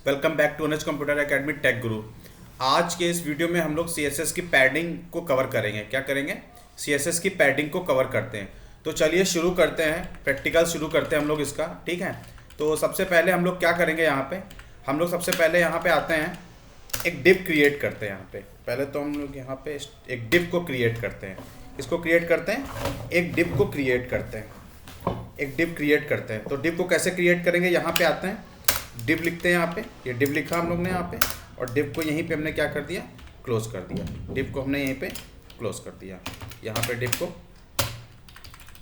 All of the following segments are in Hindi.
Welcome back to Anuj Computer Academy Tech Guru. आज के इस वीडियो में हम लोग CSS की पैडिंग को कवर करेंगे। क्या करेंगे? CSS की पैडिंग को कवर करते हैं। तो चलिए शुरू करते हैं, प्रैक्टिकल शुरू करते हैं हम लोग इसका। ठीक है, तो सबसे पहले हम लोग क्या करेंगे, यहाँ पे हम लोग सबसे पहले यहाँ पे आते हैं, एक डिव क्रिएट करते हैं। यहाँ पे पहले तो हम लोग यहाँ पे एक डिव को क्रिएट करते हैं। इसको क्रिएट करते हैं, एक डिव को क्रिएट करते हैं, एक डिव क्रिएट करते हैं। तो डिव को कैसे क्रिएट करेंगे, यहाँ पे आते हैं, डिव लिखते हैं। यहाँ पे ये डिव लिखा हम लोग ने यहाँ पे, और डिव को यहीं पे हमने क्या कर दिया, क्लोज कर दिया। डिव को हमने यहीं पे क्लोज कर दिया। यहाँ पे डिव को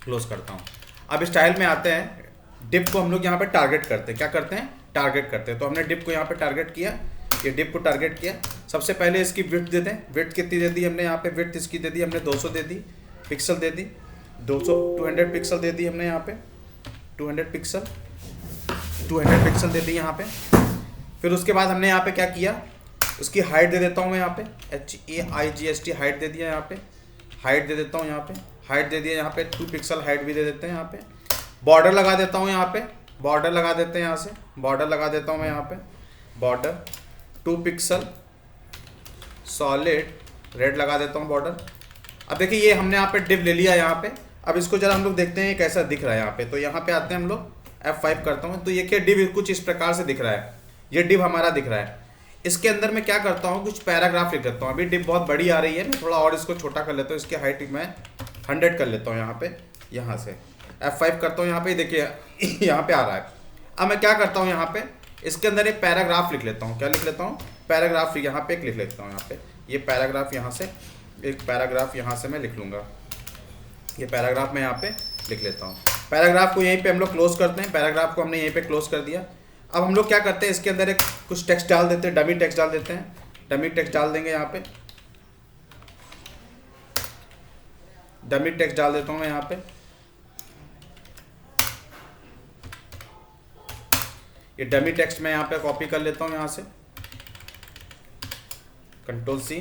क्लोज करता हूँ। अब स्टाइल में आते हैं, डिव को हम लोग यहाँ पे टारगेट करते हैं। क्या करते हैं? टारगेट करते हैं। तो हमने डिव को यहाँ पे टारगेट किया, ये डिव को टारगेट किया। सबसे पहले इसकी विड्थ दे दें। विड्थ कितनी दे दी हमने यहाँ पे? विड्थ इसकी दे दी हमने 200 दे दी, पिक्सल दे दी 200 पिक्सल दे दी हमने यहाँ पे, 200 पिक्सल दे दी यहाँ पे। फिर उसके बाद हमने यहाँ पे क्या किया, उसकी हाइट दे देता हूँ मैं यहाँ पे, HAIGST हाइट दे दिया। यहाँ पे हाइट दे देता हूँ, यहाँ पे हाइट दे दिया। यहाँ पे 2 पिक्सल हाइट भी दे देते हैं। यहाँ पे बॉर्डर लगा देता हूँ, यहाँ पे बॉर्डर लगा देते हैं। यहाँ से बॉर्डर लगा देता हूँ मैं यहाँ पे, बॉर्डर 2 पिक्सल सॉलिड रेड लगा देता हूँ बॉर्डर। अब देखिए ये हमने यहाँ पे डिव ले लिया यहाँ पे। अब इसको जरा हम लोग देखते हैं ये कैसा दिख रहा है यहाँ पे। तो यहाँ पे आते हैं हम लोग, F5 करता हूँ। तो ये क्या डिव कुछ इस प्रकार से दिख रहा है, ये डिव हमारा दिख रहा है। इसके अंदर मैं क्या करता हूँ, कुछ पैराग्राफ लिख देता हूँ। अभी डिव बहुत बड़ी आ रही है, मैं थोड़ा और इसको छोटा कर लेता हूँ। इसकी हाइट मैं 100 कर लेता हूँ यहाँ पे। यहाँ से F5 करता हूँ, यहाँ पे देखिए यहाँ पे आ रहा है। अब मैं क्या करता हूँ, यहाँ पे इसके अंदर एक पैराग्राफ लिख लेता हूँ। क्या लिख लेता हूँ? पैराग्राफ यहाँ पे एक लिख लेता हूँ। यहाँ पे ये पैराग्राफ यहाँ से, एक पैराग्राफ यहाँ से मैं लिख लूँगा। ये पैराग्राफ मैं यहाँ पे लिख लेता हूँ। पैराग्राफ को यहीं पे हम लोग क्लोज करते हैं। पैराग्राफ को हमने यहीं पे क्लोज कर दिया। अब हम लोग क्या करते हैं, इसके अंदर एक कुछ टेक्स्ट डाल देते हैं, डमी टेक्स्ट डाल देते हैं। डमी टेक्स्ट डाल देंगे यहाँ पे, डमी टेक्स्ट डाल देता हूँ मैं यहाँ पे। ये डमी टेक्स्ट मैं यहाँ पे कॉपी कर लेता हूँ यहाँ से, Ctrl+C,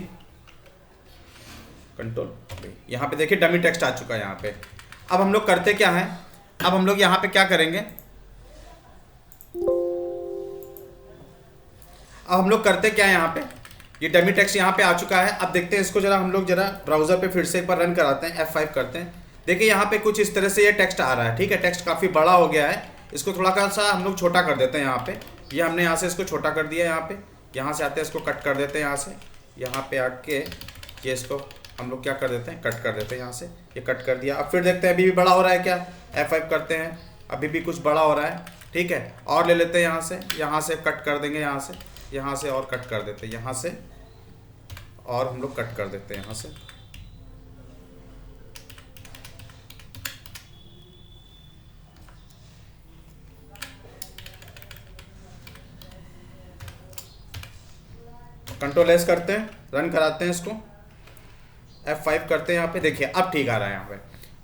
Ctrl+V। यहाँ पे देखिए डमी टेक्स्ट आ चुका है यहाँ पे। अब हम लोग करते क्या है, अब हम लोग यहाँ पे क्या करेंगे, अब हम लोग करते क्या है यहाँ पे, ये डमी टेक्स्ट यहाँ पे आ चुका है। अब देखते हैं इसको जरा, हम लोग जरा ब्राउजर पे फिर से एक बार रन कराते हैं, F5 करते हैं। देखिए यहाँ पे कुछ इस तरह से ये टेक्स्ट आ रहा है। ठीक है, टेक्स्ट काफ़ी बड़ा हो गया है। इसको थोड़ा सा हम लोग छोटा कर देते हैं यहाँ पे। ये हमने यहाँ से इसको छोटा कर दिया यहाँ पे। यहाँ से आते हैं, इसको कट कर देते हैं यहाँ से। यहाँ पे आके ये इसको हम लोग क्या कर देते हैं, कट कर देते हैं यहाँ से। ये कट कर दिया। अब फिर देखते हैं अभी भी बड़ा हो रहा है क्या, F5 करते हैं, अभी भी कुछ बड़ा हो रहा है। ठीक है, और ले लेते हैं यहाँ से कट कर देंगे यहाँ से और कट कर देते हैं यहाँ से, और हम लोग कट कर देते हैं यहाँ से। Ctrl+S करते हैं, रन कराते हैं इसको, F5 करते हैं यहाँ पे। देखिए अब ठीक आ रहा है यहाँ पे।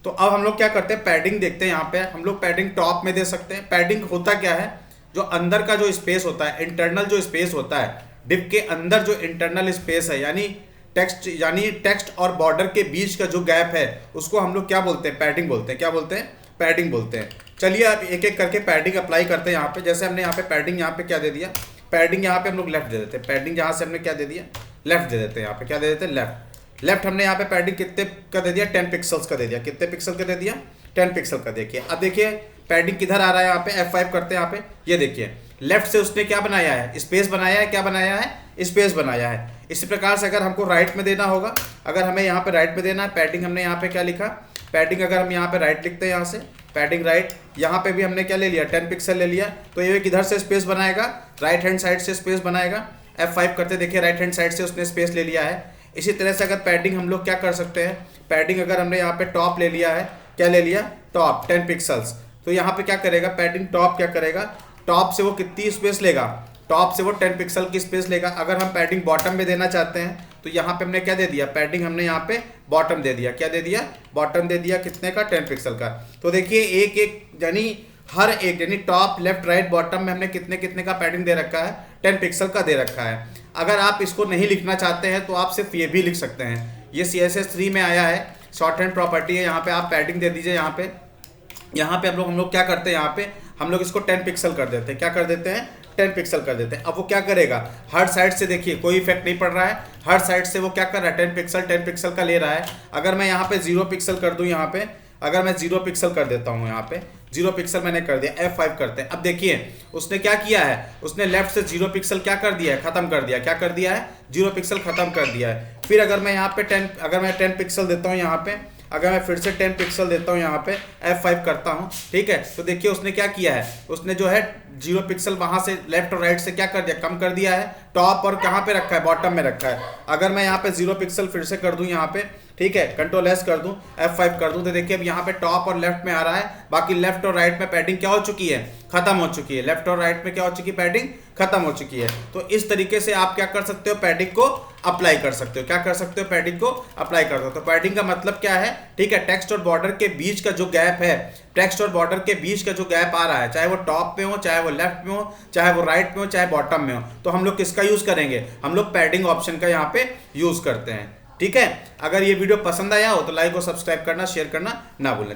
तो अब हम लोग क्या करते हैं, पैडिंग देखते हैं यहाँ पे। हम लोग पैडिंग टॉप में दे सकते हैं। पैडिंग होता क्या है, जो अंदर का जो स्पेस होता है, इंटरनल जो स्पेस होता है, डिव के अंदर जो इंटरनल स्पेस है, यानी टेक्स्ट और बॉर्डर के बीच का जो गैप है, उसको हम लोग क्या बोलते हैं, पैडिंग बोलते हैं। क्या बोलते हैं? पैडिंग बोलते हैं। चलिए अब एक एक करके पैडिंग अप्लाई करते हैं यहाँ पे। जैसे हमने यहाँ पे पैडिंग यहाँ पे क्या दे दिया, पैडिंग यहाँ पे हम लोग लेफ्ट दे देते हैं। पैडिंग यहाँ से हमने क्या दे दिया, लेफ्ट दे देते हैं। यहाँ पे क्या दे देते हैं, लेफ्ट हमने यहाँ पे पैडिंग कितने का दे दिया, 10 पिक्सल्स का दे दिया। कितने पिक्सल का दे दिया, 10 पिक्सल का। देखिए अब देखिए पैडिंग किधर आ रहा है, यहाँ पे F5 करते हैं। यहाँ पे ये देखिए लेफ्ट से उसने क्या बनाया है, स्पेस बनाया है। क्या बनाया है, स्पेस बनाया है। इसी प्रकार से अगर हमको राइट में देना होगा, अगर हमें यहाँ पे राइट में देना है, पैडिंग हमने यहाँ पे क्या लिखा, पैडिंग अगर हम यहाँ पे राइट लिखते हैं, यहाँ से पैडिंग राइट, यहाँ पे भी हमने क्या ले लिया, 10 पिक्सल ले लिया। तो ये किधर से स्पेस बनाएगा, राइट हैंड साइड से स्पेस बनाएगा। F5 करते देखिए राइट हैंड साइड से उसने स्पेस ले लिया है। इसी तरह से अगर पैडिंग हम लोग क्या कर सकते हैं, पैडिंग अगर हमने यहाँ पे टॉप ले लिया है, क्या ले लिया, टॉप 10 पिक्सल्स। तो यहाँ पे क्या करेगा, पैडिंग टॉप क्या करेगा, टॉप से वो कितनी स्पेस लेगा, टॉप से वो 10 पिक्सल की स्पेस लेगा। अगर हम पैडिंग बॉटम में देना चाहते हैं, तो यहाँ पे हमने क्या दे दिया, पैडिंग हमने यहाँ पे बॉटम दे दिया। क्या दे दिया, बॉटम दे दिया। कितने का, 10 पिक्सल का। तो देखिए एक एक यानी हर एक, यानी टॉप लेफ्ट राइट बॉटम में हमने कितने कितने का पैडिंग दे रखा है, 10 पिक्सल का दे रखा है। अगर आप इसको नहीं लिखना चाहते हैं तो आप सिर्फ ये भी लिख सकते हैं। ये CSS3 में आया है, शॉर्ट हैंड प्रॉपर्टी है। यहाँ पे आप पैडिंग दे दीजिए। यहाँ पे हम लोग क्या करते हैं, यहाँ पे हम लोग इसको 10 पिक्सल कर देते हैं। क्या कर देते हैं, 10 पिक्सल कर देते हैं। अब वो क्या करेगा, हर साइड से देखिए कोई इफेक्ट नहीं पड़ रहा है, हर साइड से वो क्या कर रहा है, 10 पिक्सल का ले रहा है। अगर मैं यहाँ पे 0 पिक्सल कर दूँ, यहाँ पे अगर मैं 0 पिक्सल कर देता हूँ, यहाँ पे 0 पिक्सल मैंने कर दिया, F5 करते हैं। अब देखिए उसने क्या किया है, उसने लेफ्ट से 0 पिक्सल क्या कर दिया है, खत्म कर दिया। क्या कर दिया है, 0 पिक्सल खत्म कर दिया है। फिर अगर मैं यहाँ पे 10 पिक्सल देता हूँ, यहाँ पे अगर मैं फिर से 10 पिक्सल देता हूँ, यहाँ पे F5 करता हूँ, ठीक है, तो देखिए उसने क्या किया है, उसने जो है 0 पिक्सल वहां से लेफ्ट और राइट से क्या कर दिया, कम कर दिया है। टॉप और कहाँ पे रखा है, बॉटम में रखा है। अगर मैं यहाँ पे 0 पिक्सल फिर से कर दूं यहाँ पे, ठीक है, कंट्रोल एस कर दूं, F5 कर दूं, तो देखिए अब यहाँ पे टॉप और लेफ्ट में आ रहा है। बाकी लेफ्ट और राइट में पैडिंग क्या हो चुकी है, खत्म हो चुकी है। लेफ्ट और राइट में क्या हो चुकी है, पैडिंग खत्म हो चुकी है। तो इस तरीके से आप क्या कर सकते हो, पैडिंग को अप्लाई कर सकते हो। क्या कर सकते हो, पैडिंग को अप्लाई कर सकते हो। तो पैडिंग का मतलब क्या है, ठीक है, टेक्स्ट और बॉर्डर के बीच का जो गैप है, टेक्स्ट और बॉर्डर के बीच का जो गैप आ रहा है, चाहे वो टॉप पे हो, चाहे वो लेफ्ट में हो, चाहे वो राइट में हो, चाहे बॉटम में हो, तो हम लोग किसका यूज करेंगे, हम लोग पैडिंग ऑप्शन का यहाँ पे यूज करते हैं। ठीक है, अगर ये वीडियो पसंद आया हो तो लाइक और सब्सक्राइब करना, शेयर करना ना भूलें।